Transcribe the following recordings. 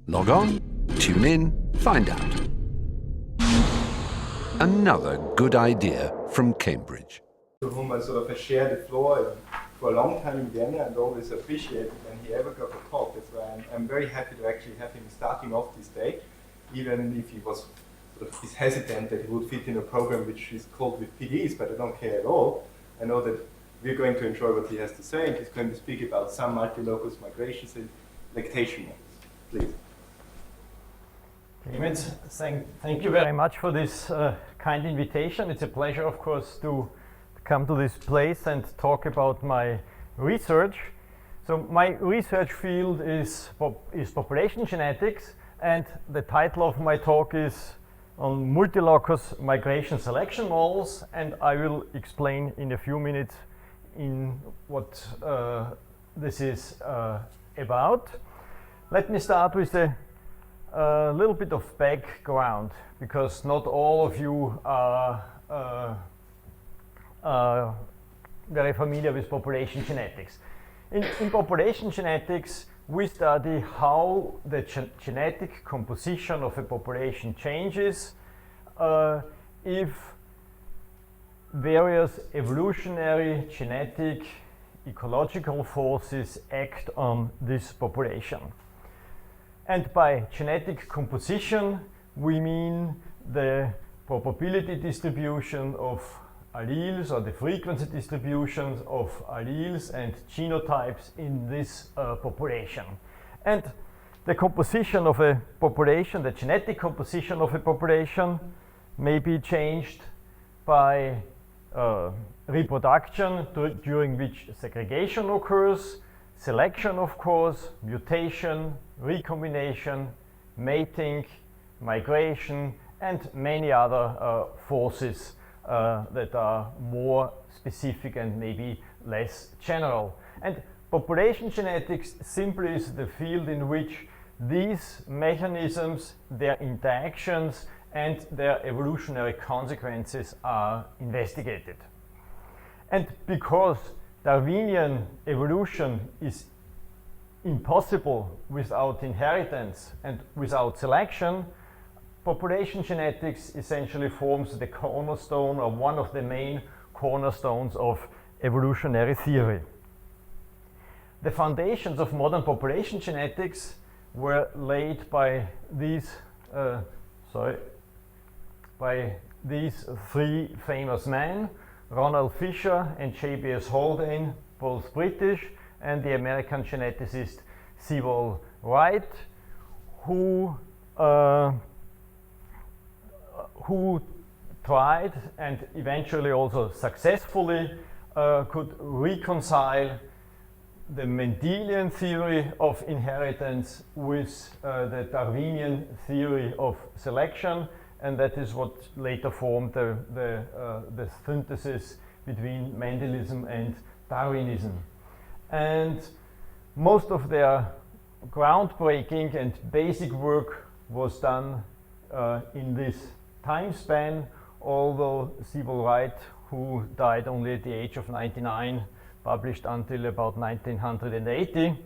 Log on, tune in, find out. Another good idea from Cambridge. To whom I sort of shared the floor for a long time in Vienna and always appreciated when he ever got a talk. That's why I'm very happy to actually have him starting off this day, even if he was sort of hesitant that he would fit in a program which is called with PDs, but I don't care at all. I know that we're going to enjoy what he has to say, and he's going to speak about some multilocus migrations and lactation models. Please. Clemens, thank you very much for this kind invitation. It's a pleasure, of course, to come to this place and talk about my research. So my research field is population genetics, and the title of my talk is on multilocus migration selection models, and I will explain in a few minutes in what this is about. Let me start with a little bit of background, because not all of you are very familiar with population genetics. In population genetics, we study how the genetic composition of a population changes if various evolutionary, genetic, ecological forces act on this population. And by genetic composition, we mean the probability distribution of alleles, or the frequency distributions of alleles and genotypes in this population. And the composition of a population, the genetic composition of a population, may be changed by reproduction, during which segregation occurs, selection, of course, mutation, recombination, mating, migration, and many other forces that are more specific and maybe less general. And population genetics simply is the field in which these mechanisms, their interactions, and their evolutionary consequences are investigated. And because Darwinian evolution is impossible without inheritance and without selection, population genetics essentially forms the cornerstone, or one of the main cornerstones, of evolutionary theory. The foundations of modern population genetics were laid by these three famous men, Ronald Fisher and J.B.S. Haldane, both British, and the American geneticist Sewall Wright, who tried and eventually also successfully could reconcile the Mendelian theory of inheritance with the Darwinian theory of selection, and that is what later formed the synthesis between Mendelism and Darwinism. And most of their groundbreaking and basic work was done in this time span, although Sewall Wright, who died only at the age of 99, published until about 1980.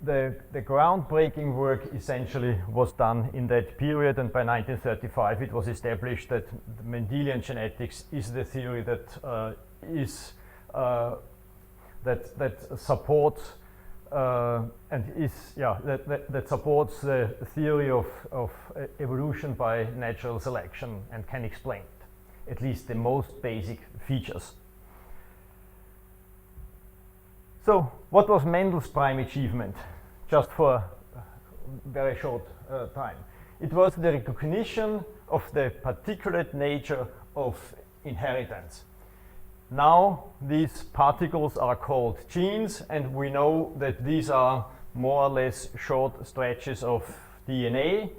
The groundbreaking work essentially was done in that period, and by 1935 it was established that Mendelian genetics is the theory that that supports that supports the theory of evolution by natural selection and can explain it, at least the most basic features. So, what was Mendel's prime achievement? Just for a very short time. It was the recognition of the particulate nature of inheritance. Now, these particles are called genes, and we know that these are more or less short stretches of DNA,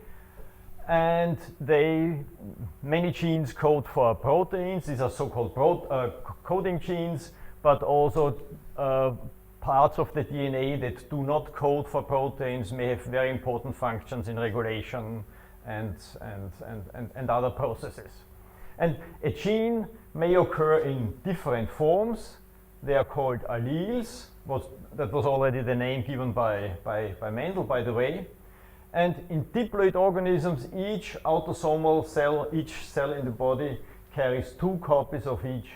and many genes code for proteins. These are so-called coding genes, but also parts of the DNA that do not code for proteins may have very important functions in regulation and other processes. And a gene may occur in different forms. they are called alleles. That was already the name given by Mendel, by the way. And in diploid organisms, each autosomal cell, each cell in the body, carries 2 copies of each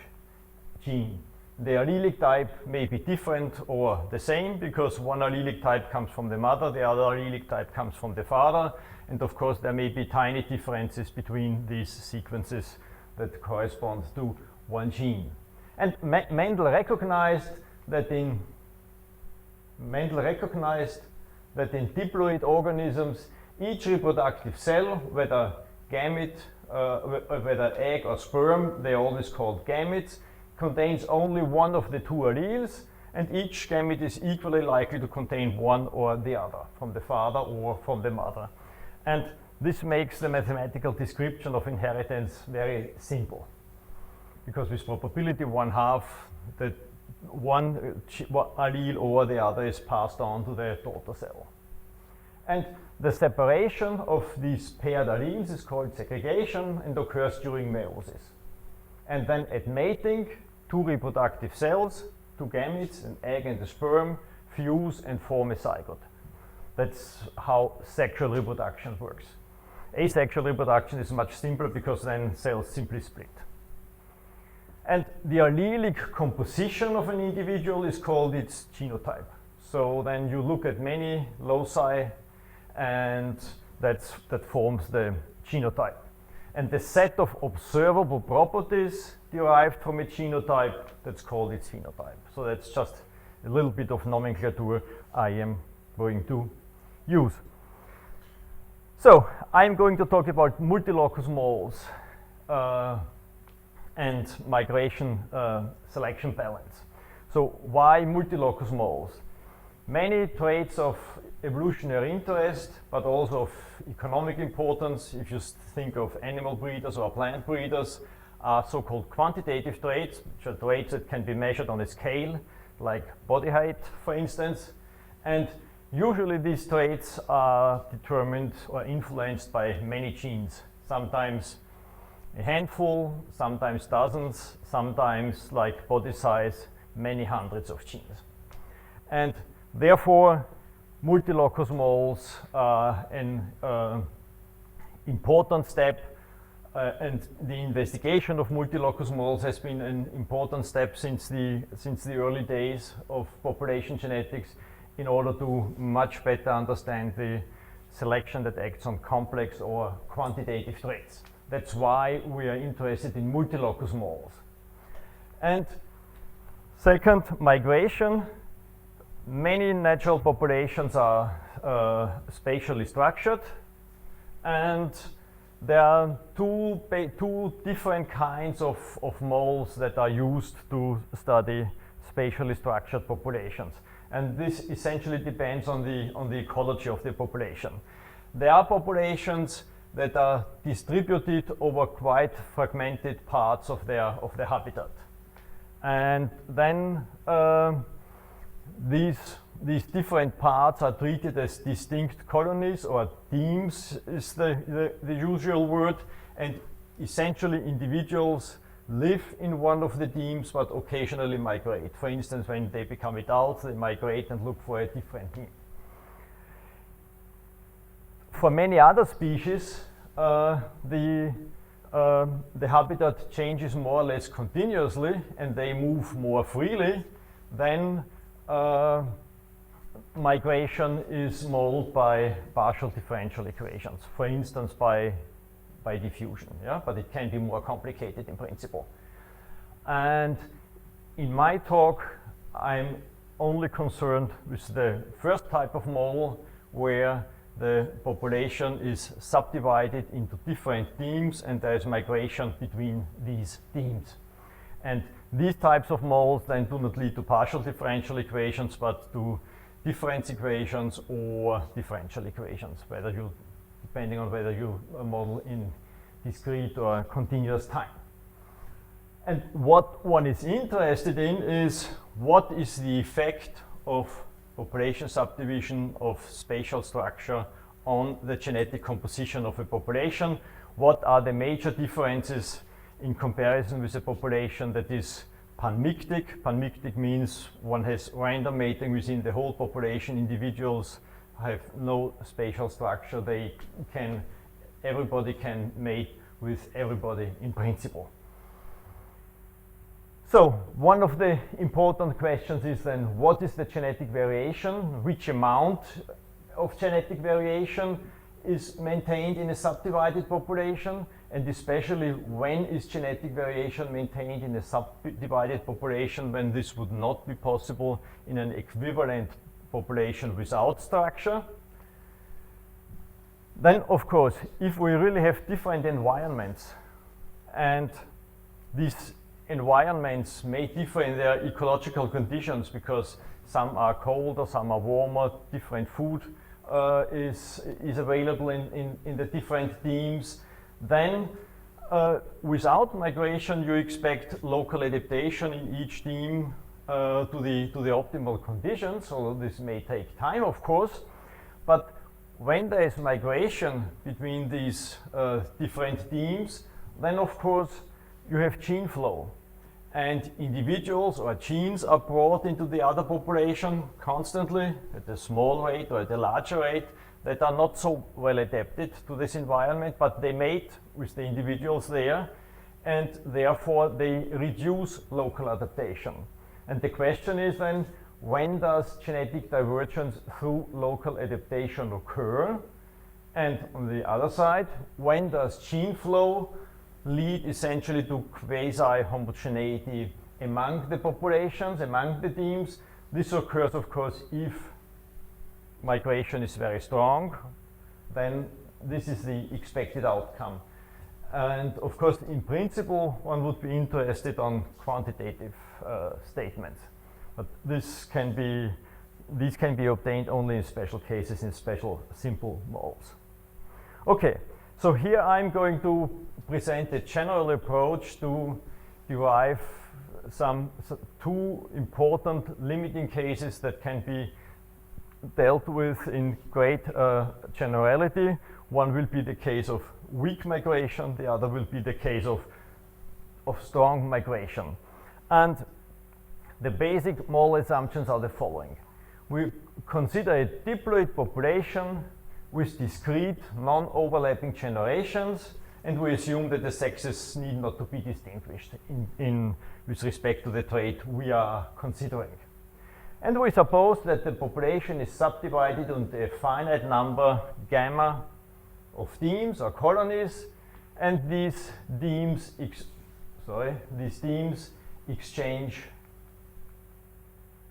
gene. The allelic type may be different or the same, because one allelic type comes from the mother, the other allelic type comes from the father, and of course there may be tiny differences between these sequences that correspond to one gene. And Mendel recognized that in diploid organisms, each reproductive cell, whether gamete, whether egg or sperm, they are always called gametes, contains only one of the 2 alleles, and each gamete is equally likely to contain one or the other, from the father or from the mother. And this makes the mathematical description of inheritance very simple, because with probability 1/2, that one allele or the other is passed on to the daughter cell. And the separation of these paired alleles is called segregation and occurs during meiosis. And then at mating, 2 reproductive cells, 2 gametes, an egg and a sperm, fuse and form a zygote. That's how sexual reproduction works. Asexual reproduction is much simpler, because then cells simply split. And the allelic composition of an individual is called its genotype. So then you look at many loci, and that forms the genotype. And the set of observable properties derived from a genotype, that's called its phenotype. So that's just a little bit of nomenclature I am going to use. So I'm going to talk about multilocus moles and migration selection balance. So why multilocus moles? Many traits of evolutionary interest, but also of economic importance, if you think of animal breeders or plant breeders, are so-called quantitative traits, which are traits that can be measured on a scale, like body height, for instance. And usually these traits are determined or influenced by many genes, sometimes a handful, sometimes dozens, sometimes, like body size, many hundreds of genes. And therefore, multilocus moles are an important step, and the investigation of multilocus moles has been an important step since the early days of population genetics, in order to much better understand the selection that acts on complex or quantitative traits. That's why we are interested in multilocus moles. And second, migration. Many natural populations are spatially structured, and there are two different kinds of moles that are used to study spatially structured populations. And this essentially depends on the ecology of the population. There are populations that are distributed over quite fragmented parts of their habitat. And then these different parts are treated as distinct colonies, or teams is the usual word, and essentially individuals live in one of the teams but occasionally migrate. For instance, when they become adults, they migrate and look for a different team. For many other species, the habitat changes more or less continuously, and they move more freely. Then migration is modeled by partial differential equations, for instance by diffusion, yeah? But it can be more complicated in principle. And in my talk, I'm only concerned with the first type of model, where the population is subdivided into different teams, and there is migration between these teams. And these types of models then do not lead to partial differential equations, but to difference equations or differential equations, depending on whether you model in discrete or continuous time. And what one is interested in is, what is the effect of population subdivision of spatial structure on the genetic composition of a population? What are the major differences in comparison with a population that is panmictic. Panmictic means one has random mating within the whole population. Individuals have no spatial structure. Everybody can mate with everybody in principle. So one of the important questions is then, what is the genetic variation? Which amount of genetic variation is maintained in a subdivided population? And especially, when is genetic variation maintained in a subdivided population when this would not be possible in an equivalent population without structure? Then, of course, if we really have different environments, and these environments may differ in their ecological conditions because some are colder, some are warmer, different food is available in the different teams, then without migration you expect local adaptation in each team to the optimal conditions, although this may take time, of course. But when there is migration between these different teams, then of course you have gene flow, and individuals or genes are brought into the other population constantly at a small rate or at a larger rate that are not so well adapted to this environment, but they mate with the individuals there, and therefore they reduce local adaptation. And the question is then, when does genetic divergence through local adaptation occur? And on the other side, when does gene flow lead essentially to quasi-homogeneity among the populations, among the teams? This occurs, of course, if migration is very strong, then this is the expected outcome. And of course, in principle, one would be interested on quantitative statements. But these can be obtained only in special cases, in special simple models. Okay, so here I'm going to present a general approach to derive two important limiting cases that can be dealt with in great generality. One will be the case of weak migration, the other will be the case of strong migration. And the basic model assumptions are the following. We consider a diploid population with discrete, non-overlapping generations, and we assume that the sexes need not to be distinguished with respect to the trait we are considering. And we suppose that the population is subdivided into a finite number gamma of teams or colonies, and these teams exchange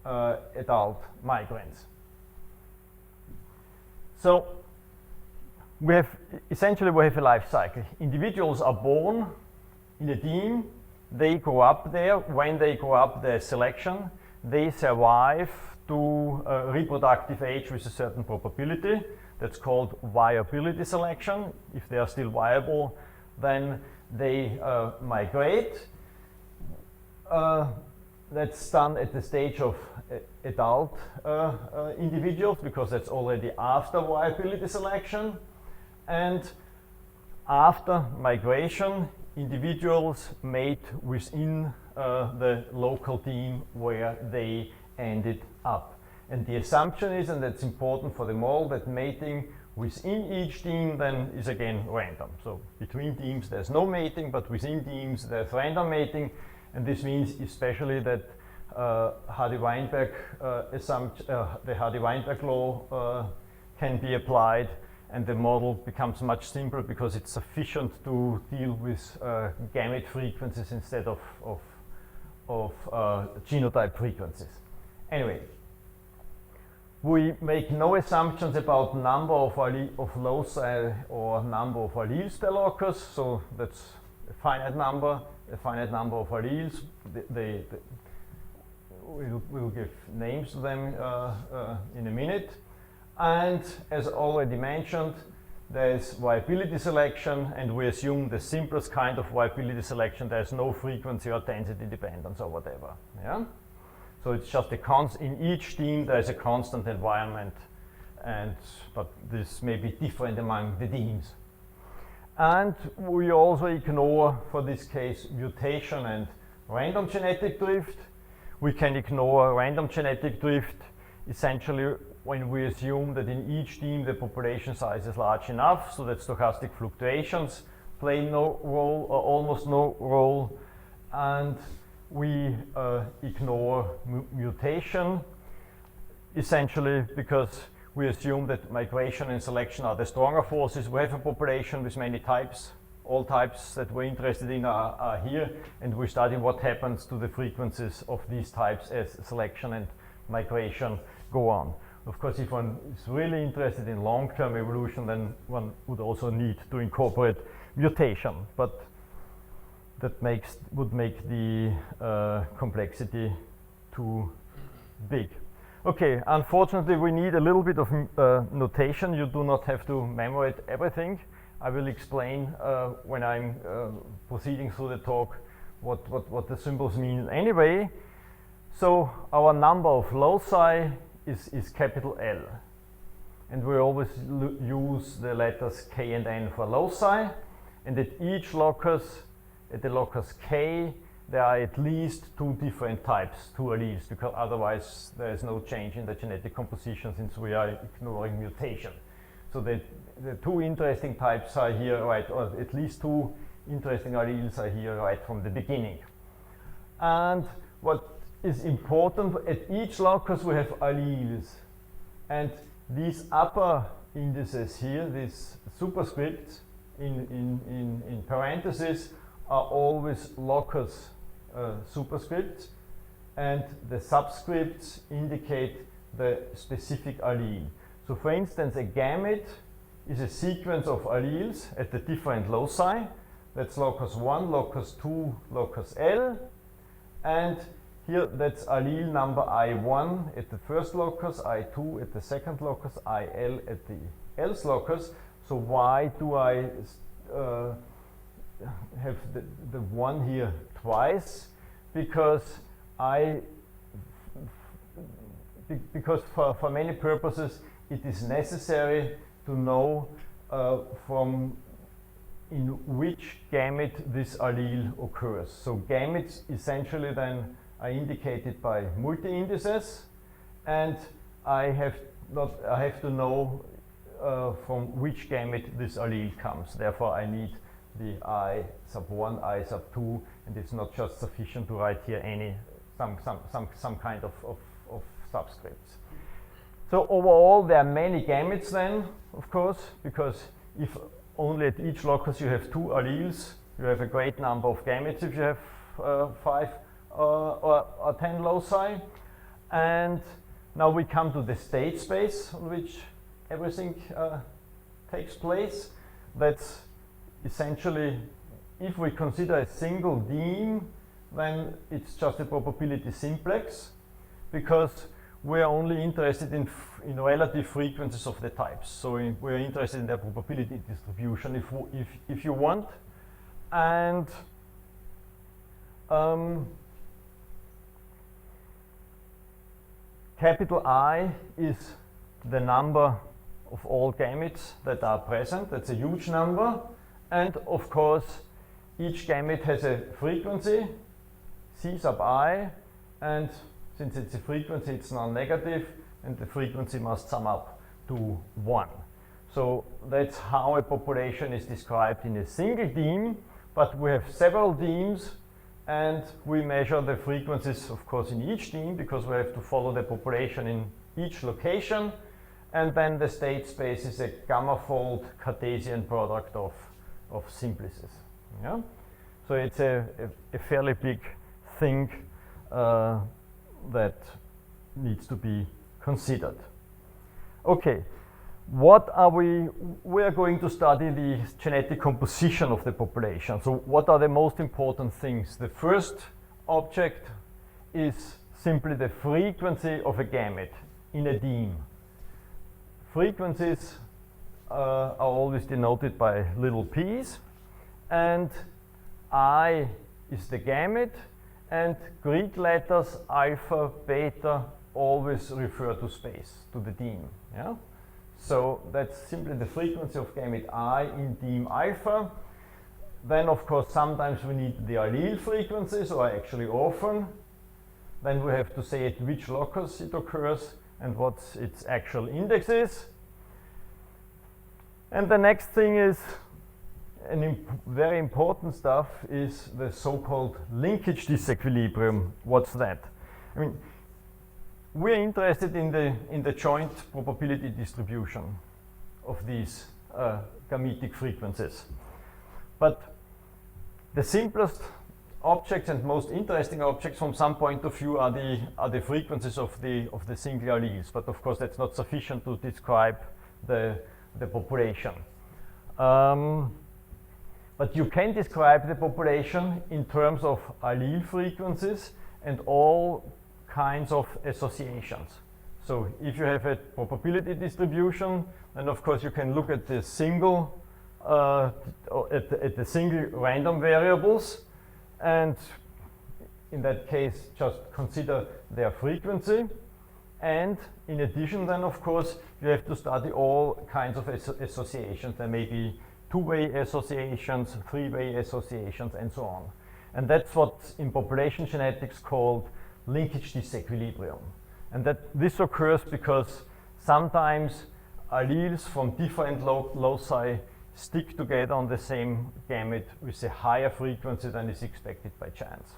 adult migrants. So we have a life cycle. Individuals are born in a team, they grow up there. When they grow up, there's selection. They survive to reproductive age with a certain probability. That's called viability selection. If they are still viable, then they migrate. That's done at the stage of adult individuals, because that's already after viability selection. And after migration, individuals mate within the local team where they ended up. And the assumption is, and that's important for the model, that mating within each team then is again random. So between teams there's no mating, but within teams there's random mating. And this means especially that Hardy-Weinberg the Hardy-Weinberg law can be applied, and the model becomes much simpler because it's sufficient to deal with gamete frequencies instead of genotype frequencies. Anyway, we make no assumptions about number of loci or number of alleles per locus, so that's a finite number of alleles. We'll give names to them in a minute. And as already mentioned, there's viability selection, and we assume the simplest kind of viability selection. There's no frequency or density dependence or whatever. Yeah? So it's just in each team there's a constant environment, but this may be different among the teams. And we also ignore, for this case, mutation and random genetic drift. We can ignore random genetic drift essentially when we assume that in each team the population size is large enough so that stochastic fluctuations play no role or almost no role, and we ignore mutation essentially because we assume that migration and selection are the stronger forces. We have a population with many types. All types that we're interested in are here, and we're studying what happens to the frequencies of these types as selection and migration go on. Of course, if one is really interested in long-term evolution, then one would also need to incorporate mutation, but that would make the complexity too big. Okay, unfortunately we need a little bit of notation. You do not have to memorize everything. I will explain when I'm proceeding through the talk what the symbols mean anyway. So our number of loci is capital L. And we always use the letters K and N for loci. And at each locus, at the locus K, there are at least two different types, two alleles, because otherwise there is no change in the genetic composition since we are ignoring mutation. So the two interesting types are here, right, or at least two interesting alleles are here right from the beginning. And what is important, at each locus we have alleles. And these upper indices here, these superscripts in parentheses, are always locus superscripts, and the subscripts indicate the specific allele. So for instance, a gamete is a sequence of alleles at the different loci. That's locus 1, locus 2, locus L, and here that's allele number I1 at the first locus, I2 at the second locus, IL at the else locus. So why do I have the 1 here twice? Because for many purposes it is necessary to know from in which gamete this allele occurs. So gametes essentially then are indicated by multi-indices, and I have to know from which gamete this allele comes. Therefore I need the I sub 1, I sub 2, and it's not just sufficient to write here some kind of subscripts. So overall there are many gametes then, of course, because if only at each locus you have 2 alleles, you have a great number of gametes if you have 5 or 10 loci. And now we come to the state space on which everything takes place. That's essentially, if we consider a single deme, then it's just a probability simplex, because we're only interested in relative frequencies of the types. So we're interested in their probability distribution if you want. And capital I is the number of all gametes that are present. That's a huge number. And of course, each gamete has a frequency, C sub I, and since it's a frequency, it's non-negative, and the frequency must sum up to 1. So that's how a population is described in a single deme, but we have several demes, and we measure the frequencies, of course, in each deme, because we have to follow the population in each location, and then the state space is a gamma-fold Cartesian product of simplices. Yeah? So it's a fairly big thing that needs to be considered. Okay, what are we are going to study the genetic composition of the population. So what are the most important things? The first object is simply the frequency of a gamete in a deme. Frequencies are always denoted by little p's, and I is the gamete, and Greek letters alpha, beta always refer to space, to the deme. Yeah? So that's simply the frequency of gamete I in deme alpha. then of course sometimes we need the allele frequencies, or actually often. Then we have to say at which locus it occurs and what its actual index is. And the next thing is, very important stuff is the so-called linkage disequilibrium. What's that? I mean, we're interested in the joint probability distribution of these gametic frequencies. But the simplest objects and most interesting objects from some point of view are the frequencies of the single alleles. But of course that's not sufficient to describe the population. But you can describe the population in terms of allele frequencies and all kinds of associations. So if you have a probability distribution, then of course you can look at the single at the single random variables, and in that case just consider their frequency. And in addition then of course you have to study all kinds of associations. There may be two-way associations, three-way associations, and so on. And that's what's in population genetics called linkage disequilibrium. And that this occurs because sometimes alleles from different loci stick together on the same gamete with a higher frequency than is expected by chance.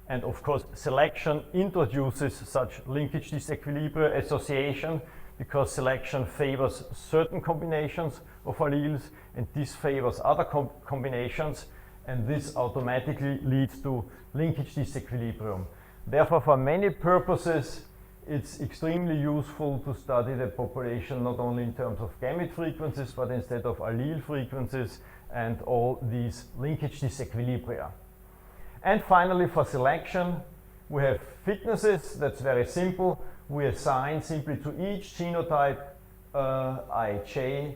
And of course selection introduces such linkage disequilibrium association, because selection favors certain combinations of alleles and disfavors other combinations, and this automatically leads to linkage disequilibrium. Therefore, for many purposes, it's extremely useful to study the population not only in terms of gamete frequencies, but instead of allele frequencies and all these linkage disequilibria. And finally, for selection, we have fitnesses. That's very simple. We assign simply to each genotype Ij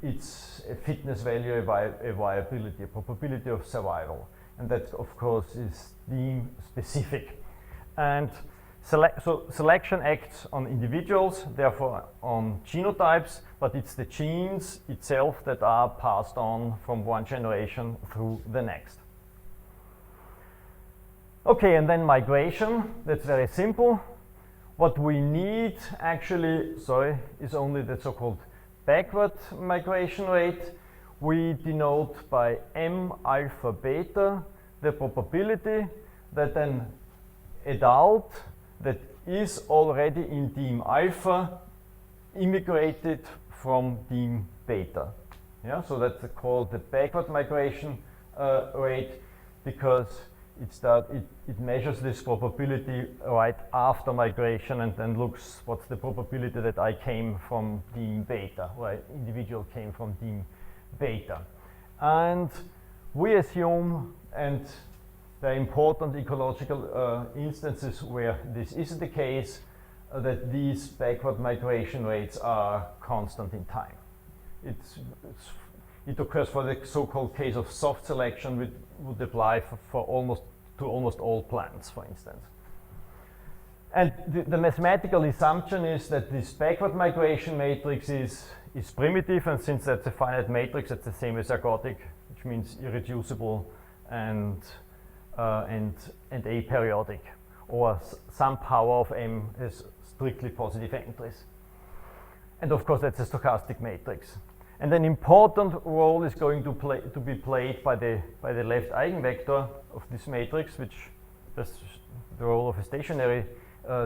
its a fitness value, a viability, a probability of survival. And that, of course, is theme specific. And so selection acts on individuals, therefore on genotypes, but it's the genes itself that are passed on from one generation through the next. Okay, and then migration. That's very simple. What we need actually, is only the so-called backward migration rate. We denote by m alpha beta the probability that an adult that is already in dim alpha immigrated from dim beta. Yeah, so that's called the backward migration rate, because it measures this probability right after migration and then looks what's the probability that I came from dim beta, or an individual came from dim beta. And we assume, and there are important ecological instances where this isn't the case, that these backward migration rates are constant in time. It occurs for the so-called case of soft selection, which would apply to almost all plants, for instance. And the mathematical assumption is that this backward migration matrix is primitive, and since that's a finite matrix, it's the same as ergodic, which means irreducible and aperiodic, or some power of m has strictly positive entries. And of course that's a stochastic matrix. And an important role is going to be played by the left eigenvector of this matrix, which is the role of a stationary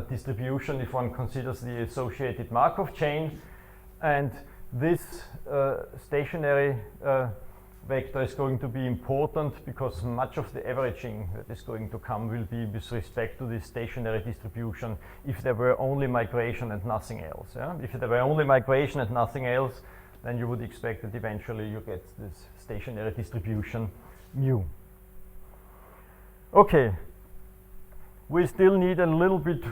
distribution if one considers the associated Markov chain. And this stationary vector is going to be important because much of the averaging that is going to come will be with respect to this stationary distribution if there were only migration and nothing else. Yeah? If there were only migration and nothing else, then you would expect that eventually you get this stationary distribution mu. Okay, we still need a little bit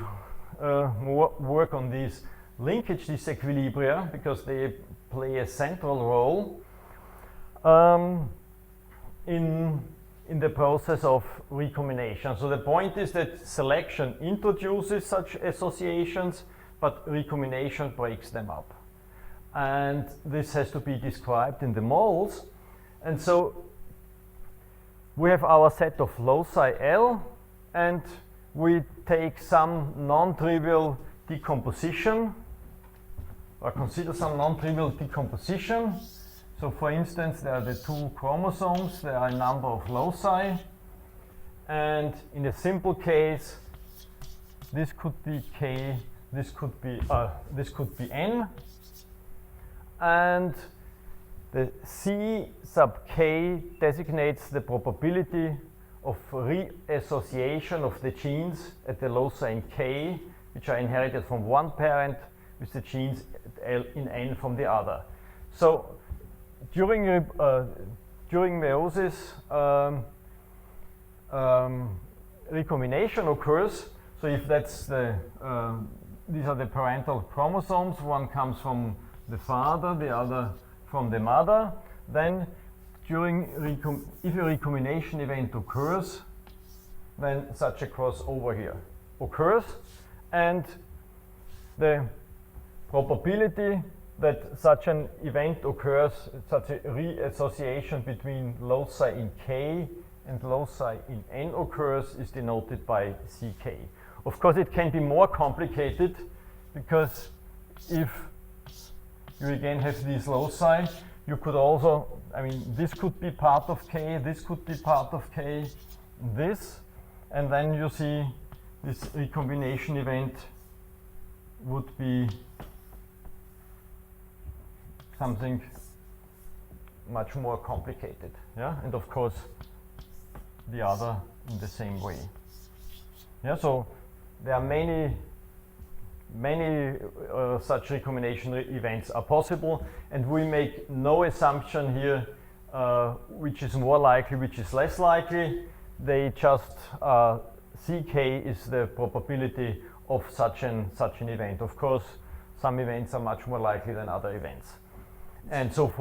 more work on these linkage disequilibria because they play a central role in the process of recombination. So the point is that selection introduces such associations, but recombination breaks them up. And this has to be described in the moles. And so we have our set of loci L, and we take some non-trivial decomposition, or consider some non-trivial decomposition. So for instance, there are the two chromosomes, there are a number of loci, and in a simple case, this could be K, this could be N, and the C sub K designates the probability of reassociation of the genes at the loci in K, which are inherited from one parent, with the genes L in N from the other. So during meiosis, recombination occurs. So if that's the these are the parental chromosomes, one comes from the father, the other from the mother, then if a recombination event occurs, then such a crossover here occurs, and the probability that such an event occurs, such a reassociation between loci in K and loci in N occurs, is denoted by CK. Of course, it can be more complicated, because if you again have these loci, you could also, I mean, this could be part of K, this could be part of K, this, and then you see this recombination event would be something much more complicated, yeah, and of course the other in the same way. Yeah, so there are many such recombination events are possible, and we make no assumption here which is more likely, which is less likely. They just CK is the probability of such an event. Of course, some events are much more likely than other events. And so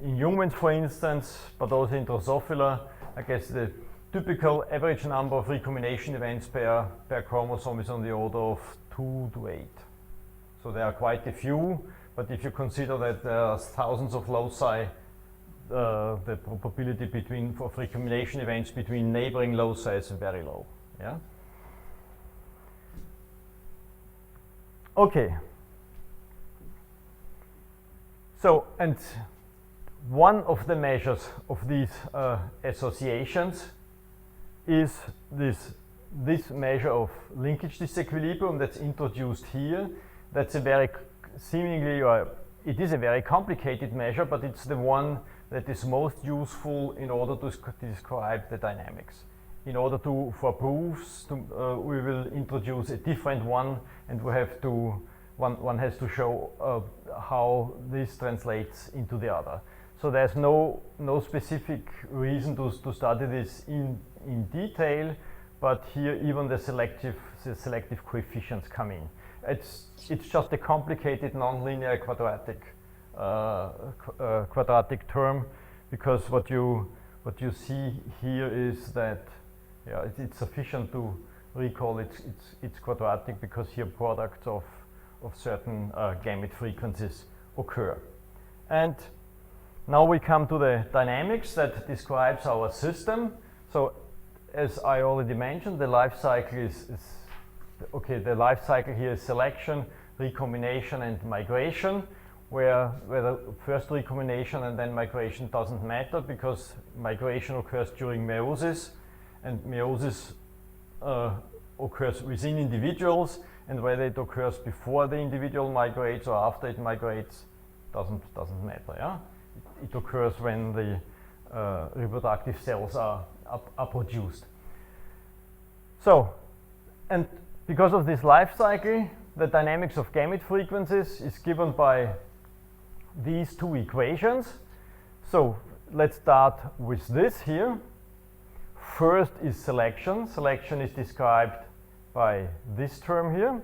in humans, for instance, but also in Drosophila, I guess the typical average number of recombination events per chromosome is on the order of 2 to 8. So there are quite a few, but if you consider that there are thousands of loci, the probability of recombination events between neighboring loci is very low. Yeah. Okay. So, and one of the measures of these associations is this measure of linkage disequilibrium that's introduced here. That's a very seemingly, or it is a very complicated measure, but it's the one that is most useful in order to describe the dynamics. In order for proofs, we will introduce a different one, and we have to, one has to show how this translates into the other. So there's no specific reason to study this in detail, but here even the selective coefficients come in. It's just a complicated nonlinear quadratic term, because what you see here is that, yeah, it's sufficient to recall it's quadratic, because here products of certain gamete frequencies occur. And now we come to the dynamics that describes our system. So as I already mentioned, the life cycle is okay, the life cycle here is selection, recombination, and migration, where the first recombination and then migration doesn't matter, because migration occurs during meiosis, and meiosis occurs within individuals, and whether it occurs before the individual migrates or after it migrates doesn't matter. Yeah, it occurs when the reproductive cells are produced. So, and because of this life cycle, the dynamics of gamete frequencies is given by these two equations. So let's start with this here. First is selection. Selection is described by this term here.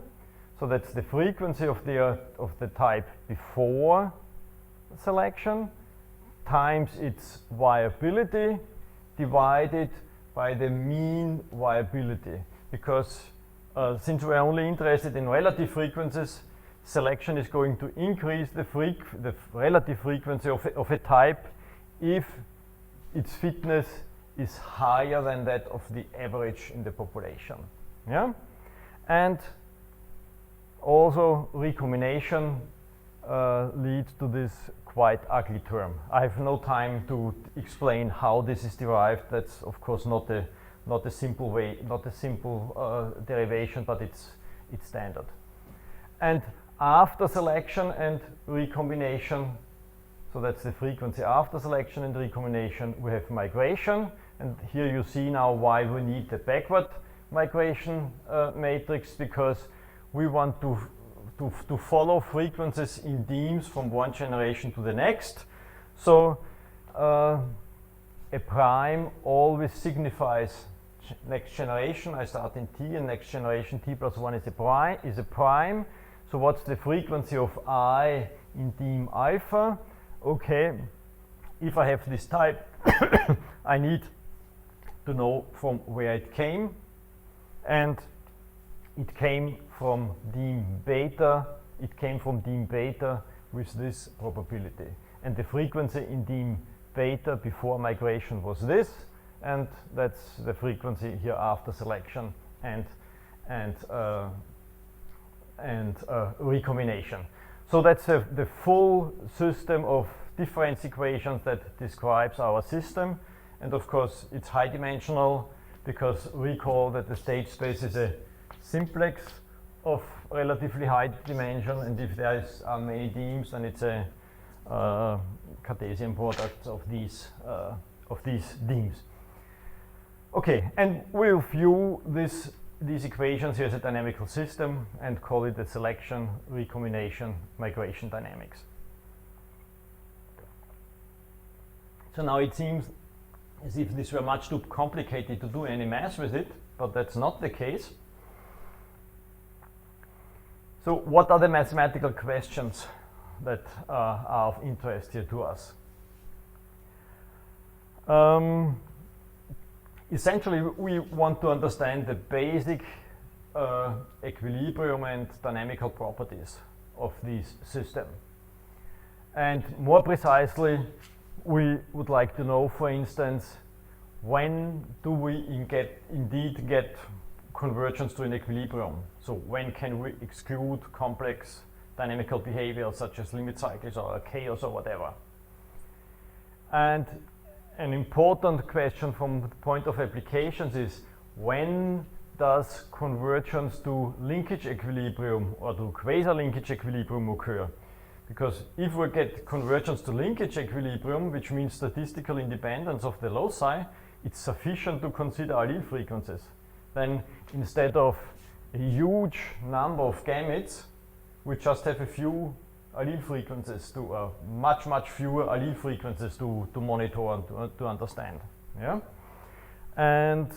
So that's the frequency of the type before selection times its viability divided by the mean viability. Because since we're only interested in relative frequencies, selection is going to increase the relative frequency of a type if its fitness is higher than that of the average in the population. Yeah? And also recombination leads to this quite ugly term. I have no time to explain how this is derived. That's of course not a simple way, not a simple derivation, but it's standard. And after selection and recombination, so that's the frequency after selection and recombination, we have migration. And here you see now why we need the backward migration matrix, because we want to follow frequencies in demes from one generation to the next. So a prime always signifies next generation. I start in t, and next generation t plus 1 is a prime. So what's the frequency of I in deme alpha? Okay, if I have this type, I need to know from where it came, and it came from deme beta. It came from deme beta with this probability, and the frequency in deme beta before migration was this, and that's the frequency here after selection and recombination. So that's the full system of difference equations that describes our system. And of course it's high dimensional, because recall that the state space is a simplex of relatively high dimension, and if there are many demes, then it's a Cartesian product of these demes. Okay, and we'll view these equations here as a dynamical system and call it the selection, recombination, migration dynamics. So now it seems as if this were much too complicated to do any math with it, but that's not the case. So what are the mathematical questions that are of interest here to us? Essentially, we want to understand the basic equilibrium and dynamical properties of this system. And more precisely, we would like to know, for instance, when do we indeed get convergence to an equilibrium? So when can we exclude complex dynamical behavior such as limit cycles or chaos or whatever? And an important question from the point of applications is, when does convergence to linkage equilibrium or to quasi-linkage equilibrium occur? Because if we get convergence to linkage equilibrium, which means statistical independence of the loci, it's sufficient to consider allele frequencies. Then instead of a huge number of gametes, we just have a few allele frequencies much fewer allele frequencies to monitor and to understand. Yeah? And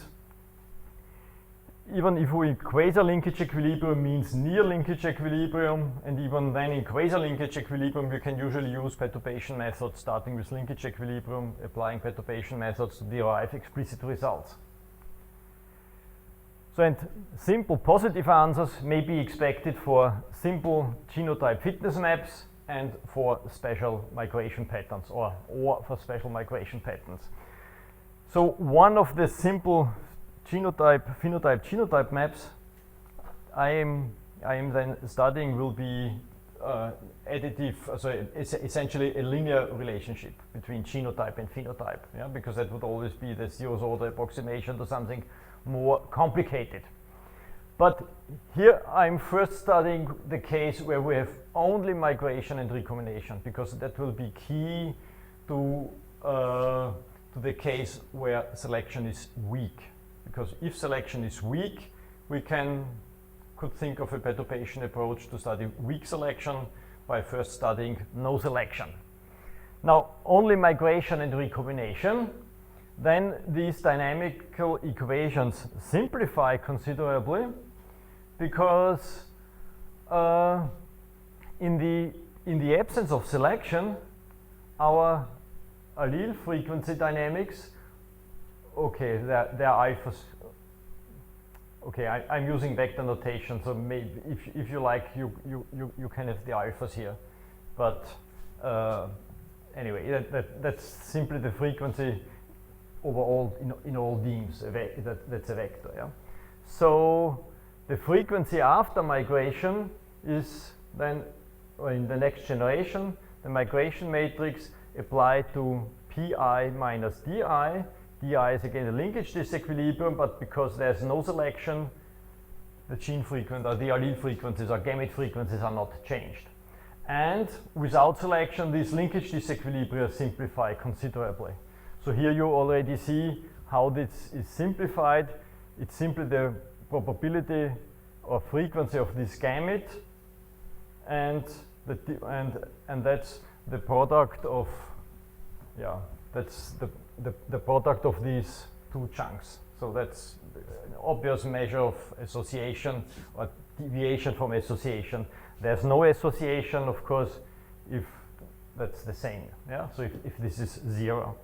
even if we quasi-linkage equilibrium means near linkage equilibrium, and even then in quasi-linkage equilibrium we can usually use perturbation methods, starting with linkage equilibrium, applying perturbation methods to derive explicit results. So, and simple positive answers may be expected for simple genotype fitness maps and for special migration patterns, or for special migration patterns. So one of the simple phenotype-genotype maps I am then studying will be additive, so essentially a linear relationship between genotype and phenotype, yeah? Because that would always be the zeroth order approximation to something more complicated. But here I'm first studying the case where we have only migration and recombination, because that will be key to the case where selection is weak. Because if selection is weak, we could think of a perturbation approach to study weak selection by first studying no selection. Now, only migration and recombination, then these dynamical equations simplify considerably, because in the absence of selection, our allele frequency dynamics, okay, there are alphas. Okay, I'm using vector notation, so maybe if you like, you can have the alphas here. But anyway, that's simply the frequency over all in all demes. That's a vector. Yeah. So the frequency after migration is then, or in the next generation, the migration matrix applied to pi minus di. Di is again a linkage disequilibrium, but because there's no selection, the gene frequency or the allele frequencies or gamete frequencies are not changed. And without selection, these linkage disequilibria simplify considerably. So here you already see how this is simplified. It's simply the probability or frequency of this gamete, and that's the product of, that's the product of these two chunks. So that's an obvious measure of association or deviation from association. There's no association, of course, if that's the same. Yeah. So if this is 0.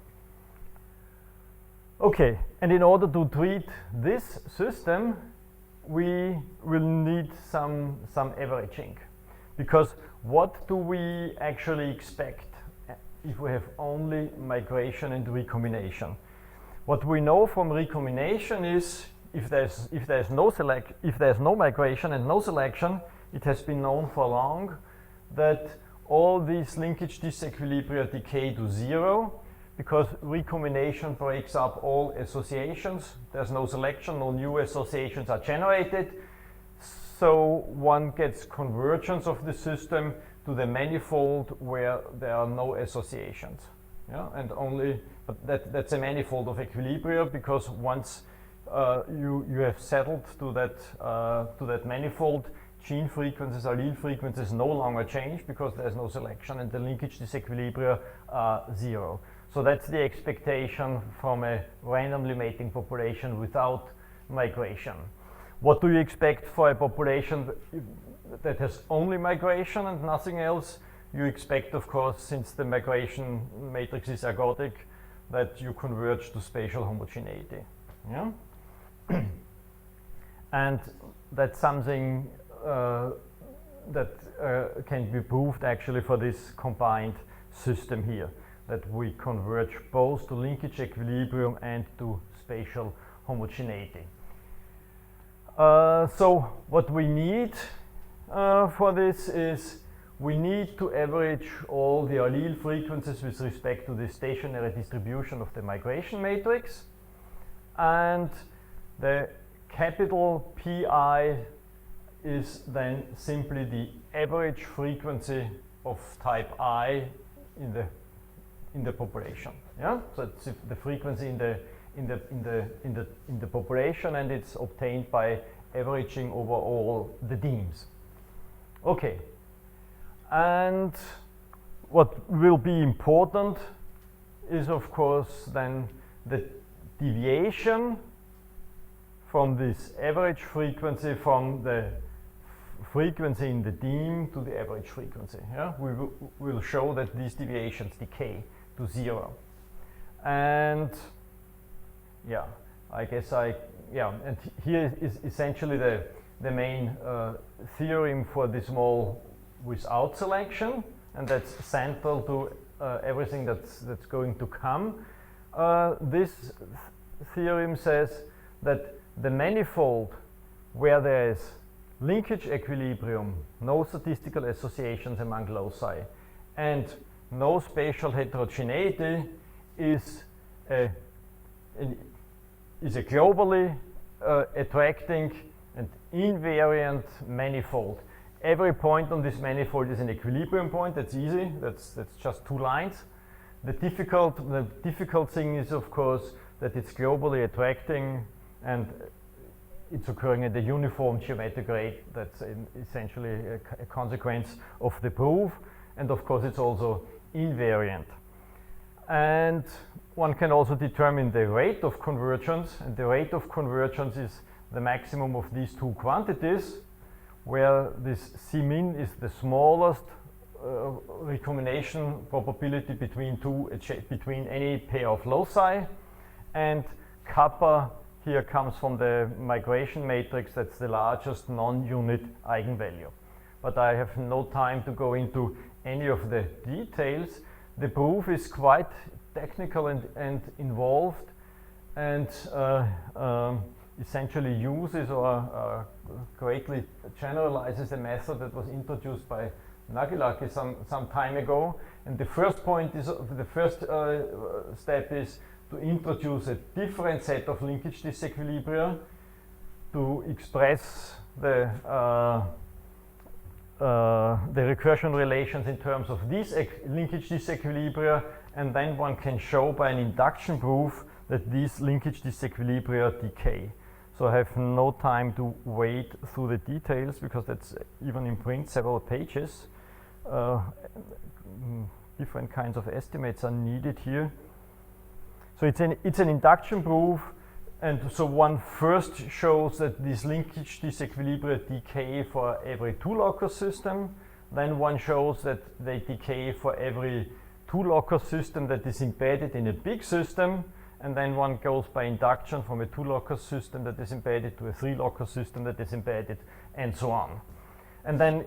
Okay, and in order to treat this system, we will need some averaging, because what do we actually expect if we have only migration and recombination? What we know from recombination is if there's no migration and no selection, it has been known for long that all these linkage disequilibria decay to 0, because recombination breaks up all associations. There's no selection, no new associations are generated. So one gets convergence of the system to the manifold where there are no associations. Yeah, and only, but that's a manifold of equilibria, because once you have settled to that manifold, gene frequencies, allele frequencies no longer change because there's no selection, and the linkage disequilibria are 0. So that's the expectation from a randomly mating population without migration. What do you expect for a population that has only migration and nothing else? You expect, of course, since the migration matrix is ergodic, that you converge to spatial homogeneity. Yeah? And that's something that can be proved actually for this combined system here, that we converge both to linkage equilibrium and to spatial homogeneity. So what we need for this is we need to average all the allele frequencies with respect to the stationary distribution of the migration matrix, and the capital Pi is then simply the average frequency of type I in the population. Yeah, so it's the frequency in the population, and it's obtained by averaging over all the demes. Okay, and what will be important is, of course, then the deviation from this average frequency from the frequency in the deme to the average frequency. Yeah, we will show that these deviations decay to 0, and yeah, I guess and here is essentially the main theorem for this mole without selection, and that's central to everything that's going to come. This theorem says that the manifold where there is linkage equilibrium, no statistical associations among loci, and no spatial heterogeneity is a globally attracting and invariant manifold. Every point on this manifold is an equilibrium point. That's easy. That's just 2 lines. The difficult thing is, of course, that it's globally attracting and it's occurring at a uniform geometric rate. That's essentially a consequence of the proof, and of course it's also invariant. And one can also determine the rate of convergence, and the rate of convergence is the maximum of these 2 quantities, where this C min is the smallest recombination probability between any pair of loci, and kappa here comes from the migration matrix. That's the largest non-unit eigenvalue. But I have no time to go into any of the details. The proof is quite technical and involved, and essentially uses or correctly generalizes a method that was introduced by Nagilaki some time ago. And the first step is to introduce a different set of linkage disequilibria to express the recursion relations in terms of these linkage disequilibria, and then one can show by an induction proof that these linkage disequilibria decay. So I have no time to wade through the details because that's even in print, several pages. Different kinds of estimates are needed here. So it's an induction proof, and so one first shows that these linkage disequilibria decay for every two-locus system. Then one shows that they decay for every two-locus system that is embedded in a big system. And then one goes by induction from a two-locus system that is embedded to a three-locus system that is embedded, and so on. And then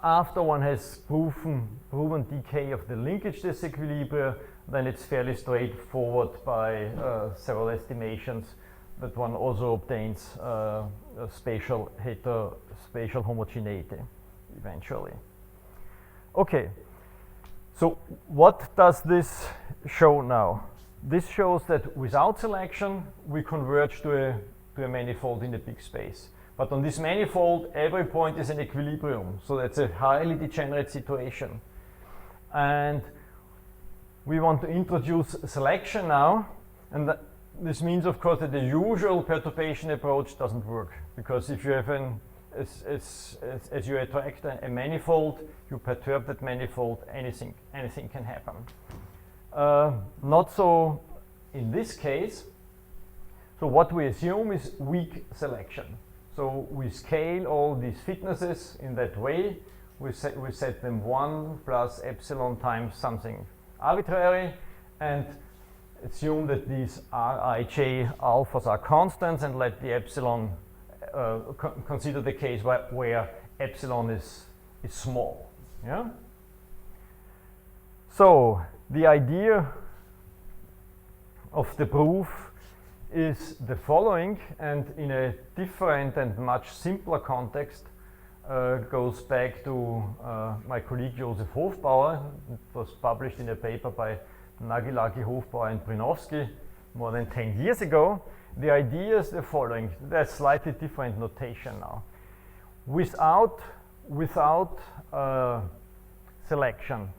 after one has proven decay of the linkage disequilibria, then it's fairly straightforward by several estimations that one also obtains spatial homogeneity eventually. Okay, so what does this show now? This shows that without selection we converge to a manifold in a big space. But on this manifold, every point is an equilibrium, so that's a highly degenerate situation. And we want to introduce selection now, and this means, of course, that the usual perturbation approach doesn't work, because if you have as you attract a manifold, you perturb that manifold, anything can happen. Not so in this case. So what we assume is weak selection. So we scale all these fitnesses in that way. We set them 1 plus epsilon times something arbitrary, and assume that these Rij alphas are constants, and let the epsilon consider the case where epsilon is small. Yeah. So the idea of the proof is the following, and in a different and much simpler context, goes back to my colleague Josef Hofbauer. It was published in a paper by Nagilaki, Hofbauer, and Brynovsky more than 10 years ago. The idea is the following. There's slightly different notation now. Without selection,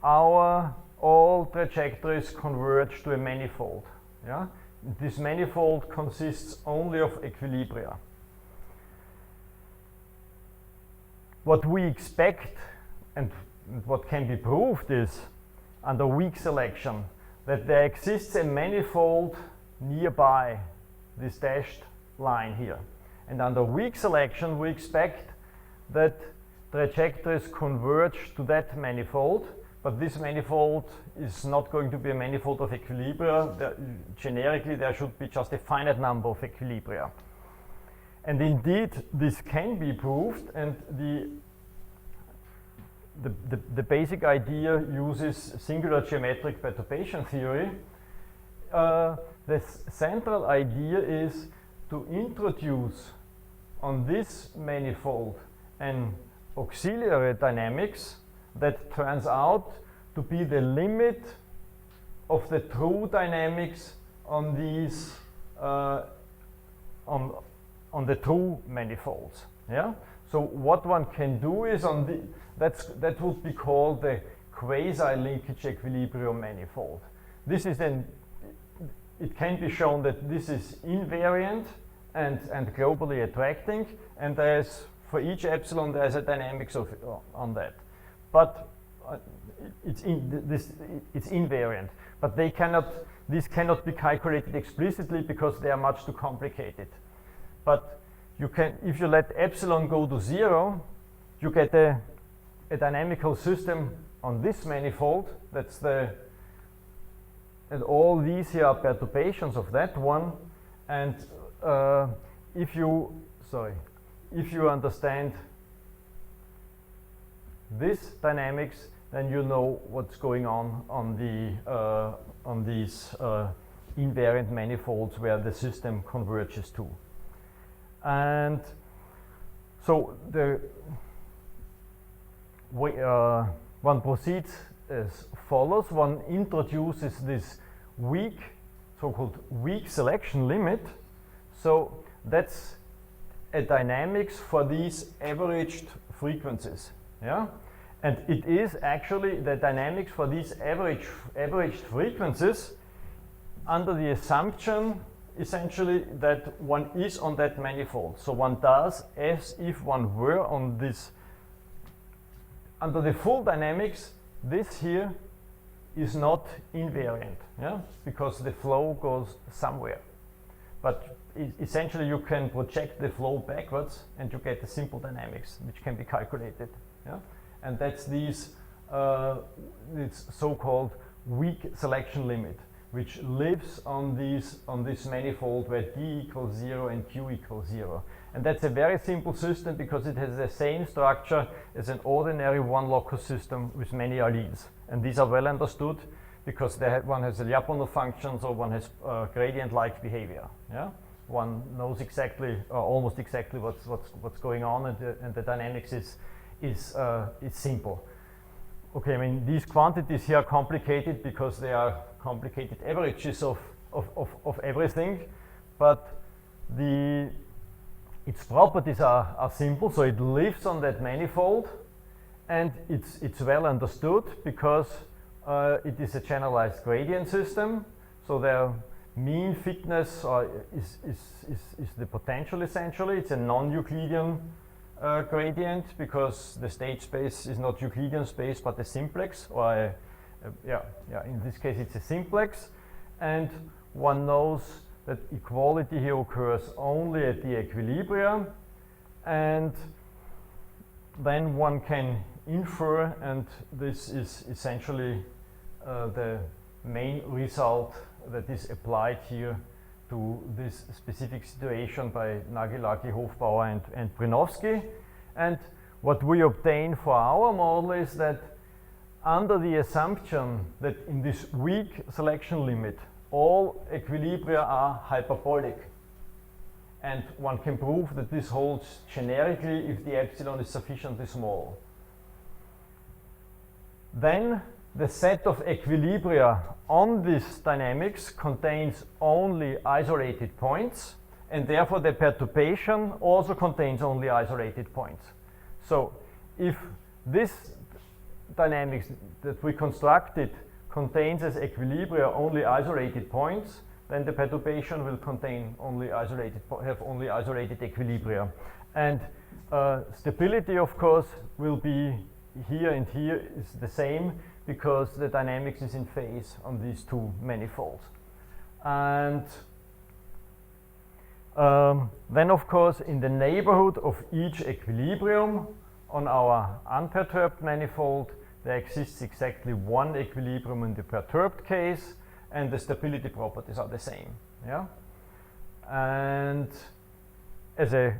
all trajectories converge to a manifold. Yeah? This manifold consists only of equilibria. What we expect and what can be proved is, under weak selection, that there exists a manifold nearby this dashed line here. And under weak selection, we expect that trajectories converge to that manifold, but this manifold is not going to be a manifold of equilibria. Generically, there should be just a finite number of equilibria. And indeed, this can be proved, and the basic idea uses singular geometric perturbation theory. The central idea is to introduce on this manifold an auxiliary dynamics that turns out to be the limit of the true dynamics on these on the true manifolds. Yeah. So what one can do is that would be called the quasi-linkage equilibrium manifold. This is then, it can be shown that this is invariant and globally attracting, and there's, for each epsilon, there's a dynamics on that. But it's invariant. But this cannot be calculated explicitly because they are much too complicated. But you can, if you let epsilon go to 0, you get a dynamical system on this manifold. And all these here are perturbations of that one. And if you understand this dynamics, then you know what's going on these invariant manifolds where the system converges to. And so one proceeds as follows. One introduces this weak, so-called weak selection limit. So that's a dynamics for these averaged frequencies. Yeah? And it is actually the dynamics for these averaged frequencies under the assumption essentially that one is on that manifold. So one does as if one were on this. Under the full dynamics, this here is not invariant, yeah? Because the flow goes somewhere. But essentially you can project the flow backwards and you get the simple dynamics which can be calculated. Yeah? And that's these it's so-called weak selection limit, which lives on this manifold where d equals 0 and q equals 0. And that's a very simple system because it has the same structure as an ordinary one-locus system with many alleles. And these are well understood because one has a Lyapunov function, so one has gradient-like behavior. Yeah? One knows exactly, almost exactly what's going on, and the dynamics is simple. Okay, I mean, these quantities here are complicated because they are complicated averages of everything, but its properties are simple, so it lives on that manifold, and it's well understood because it is a generalized gradient system, so their mean fitness is the potential essentially. It's a non-Euclidean gradient because the state space is not Euclidean space but a simplex, or in this case it's a simplex, and one knows that equality here occurs only at the equilibria, and then one can infer, and this is essentially the main result that is applied here to this specific situation by Nagilaki, Hofbauer and Brynovsky. And what we obtain for our model is that under the assumption that in this weak selection limit all equilibria are hyperbolic, and one can prove that this holds generically if the epsilon is sufficiently small, then the set of equilibria on this dynamics contains only isolated points, and therefore the perturbation also contains only isolated points. So if this dynamics that we constructed contains as equilibria only isolated points, then the perturbation will contain only have only isolated equilibria. And stability, of course, will be here and here is the same, because the dynamics is in phase on these two manifolds. And then, of course, in the neighborhood of each equilibrium on our unperturbed manifold, there exists exactly one equilibrium in the perturbed case, and the stability properties are the same. Yeah? And as a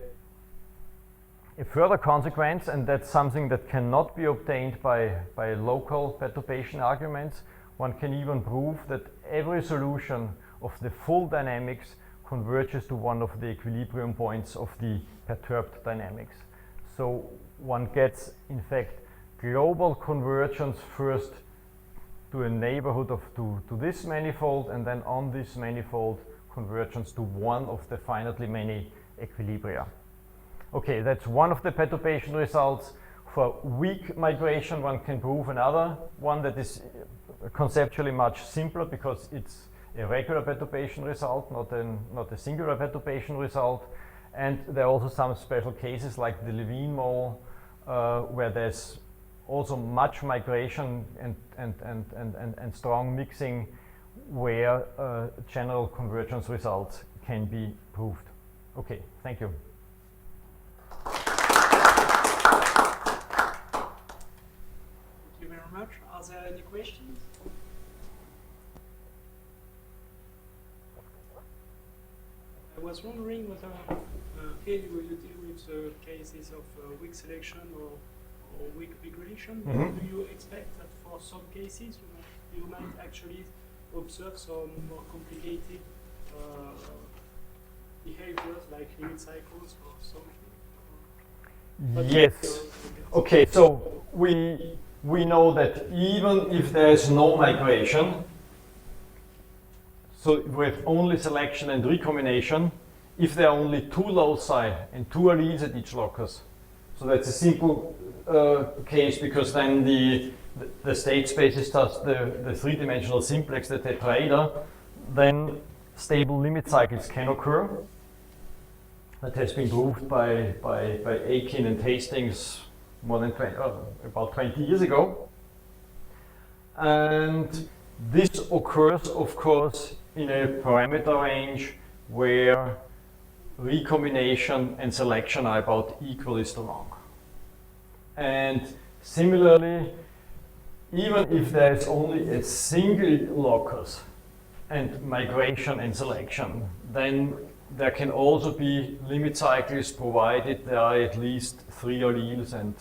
further consequence, and that's something that cannot be obtained by local perturbation arguments, one can even prove that every solution of the full dynamics converges to one of the equilibrium points of the perturbed dynamics. So one gets, in fact, global convergence first to a neighborhood of to this manifold, and then on this manifold convergence to one of the finitely many equilibria. Okay, that's one of the perturbation results. For weak migration, one can prove another one that is conceptually much simpler because it's a regular perturbation result, not a singular perturbation result. And there are also some special cases like the Levine mole where there's also much migration and strong mixing where general convergence results can be proved. Okay, thank you. Much. Are there any questions? I was wondering whether here you deal with the cases of weak selection or weak migration. Mm-hmm. Do you expect that for some cases you might actually observe some more complicated behaviors like limit cycles or something? Yes. Okay, so we know that even if there is no migration, so with only selection and recombination, if there are only two loci and two alleles at each locus, so that's a simple case, because then the state space is just the three-dimensional simplex, the tetraeder, then stable limit cycles can occur. That has been proved by Aiken and Hastings more than about 20 years ago. And this occurs, of course, in a parameter range where recombination and selection are about equally strong. And similarly, even if there is only a single locus and migration and selection, then there can also be limit cycles provided there are at least 3 alleles, and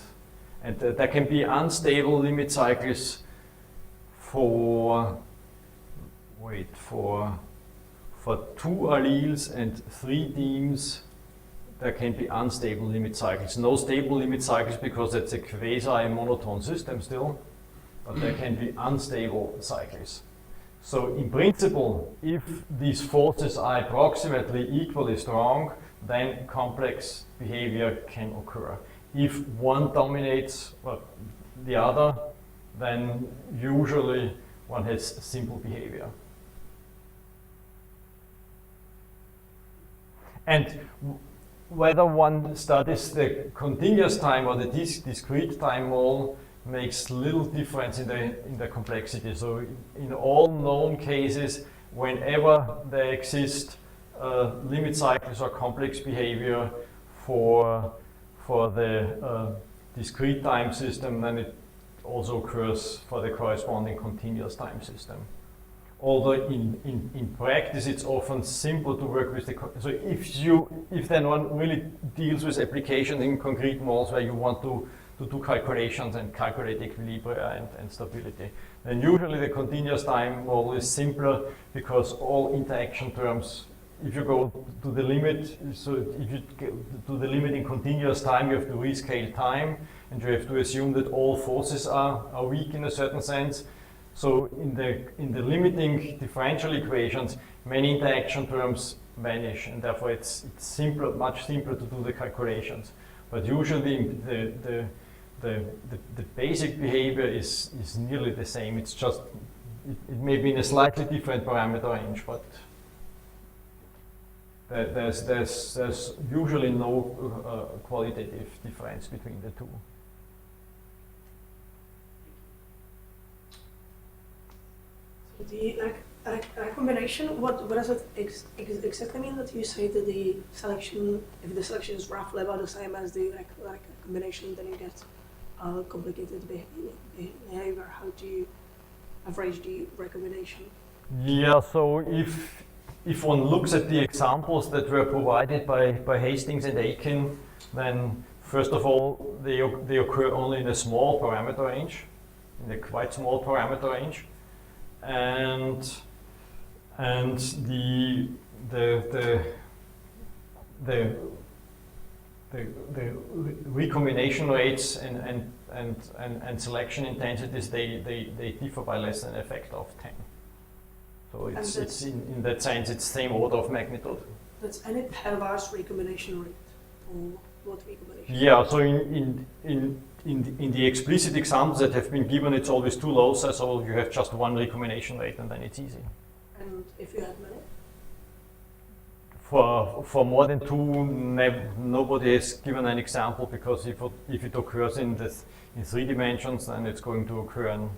there can be unstable limit cycles for 2 alleles and 3 demes. There can be unstable limit cycles. No stable limit cycles because it's a quasi-monotone system still, but there can be unstable cycles. So in principle, if these forces are approximately equally strong, then complex behavior can occur. If one dominates the other, then usually one has simple behavior. And whether one studies the continuous time or the discrete time mole makes little difference in the complexity. So in all known cases, whenever there exist limit cycles or complex behavior for the discrete time system, then it also occurs for the corresponding continuous time system. Although in practice it's often simple to work with so if then one really deals with applications in concrete modes where you want to do calculations and calculate equilibria and stability, then usually the continuous time model is simpler, because all interaction terms, if you go to the limit, so if you get to the limit in continuous time, you have to rescale time, and you have to assume that all forces are weak in a certain sense. So in the limiting differential equations, many interaction terms vanish, and therefore it's simpler, much simpler to do the calculations. But usually the basic behavior is nearly the same. It's just it may be in a slightly different parameter range, but there's usually no qualitative difference between the two. The recombination, what does it exactly mean that you say that the selection, if the selection is roughly about the same as the combination, then you get complicated behavior? How do you average the recombination? Yeah, so if one looks at the examples that were provided by Hastings and Aiken, then first of all they occur only in a small parameter range, in a quite small parameter range. And the recombination rates and selection intensities, they differ by less than a factor of 10. So it's in that sense it's same order of magnitude. That's any pairwise recombination rate, or what recombination? Yeah. So in the explicit examples that have been given, it's always 2 loci, so you have just 1 recombination rate, and then it's easy. And if you have many? For more than 2, nobody has given an example, because if it occurs in 3 dimensions, then it's going to occur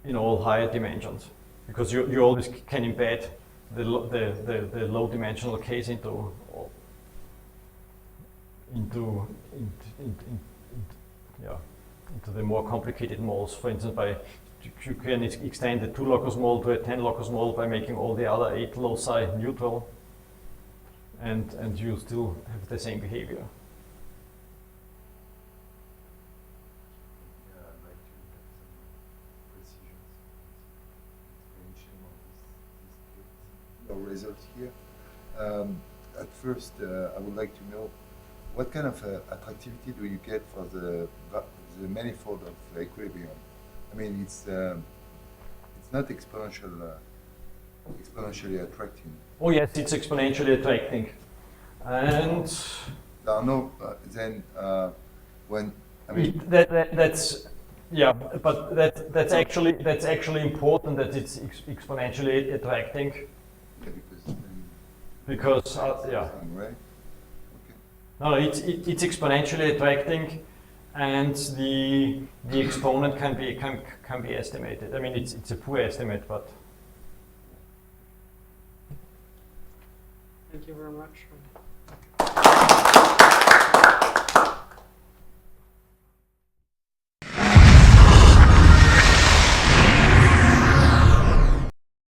in all higher dimensions, because you always can embed the low dimensional case into the more complicated modes. For instance, you can extend the 2 locus model to a 10 locus model by making all the other 8 loci neutral, and you still have the same behavior. results here. At first, I would like to know what kind of attractivity do you get for the manifold of equilibrium? I mean, it's not exponentially attracting. Oh yes, it's exponentially attracting, and No, then when I mean that's yeah, but that's actually important that it's exponentially attracting, yeah, because yeah. Right. No, it's exponentially attracting, and the exponent can be estimated. I mean, it's a poor estimate, but. Thank you very much.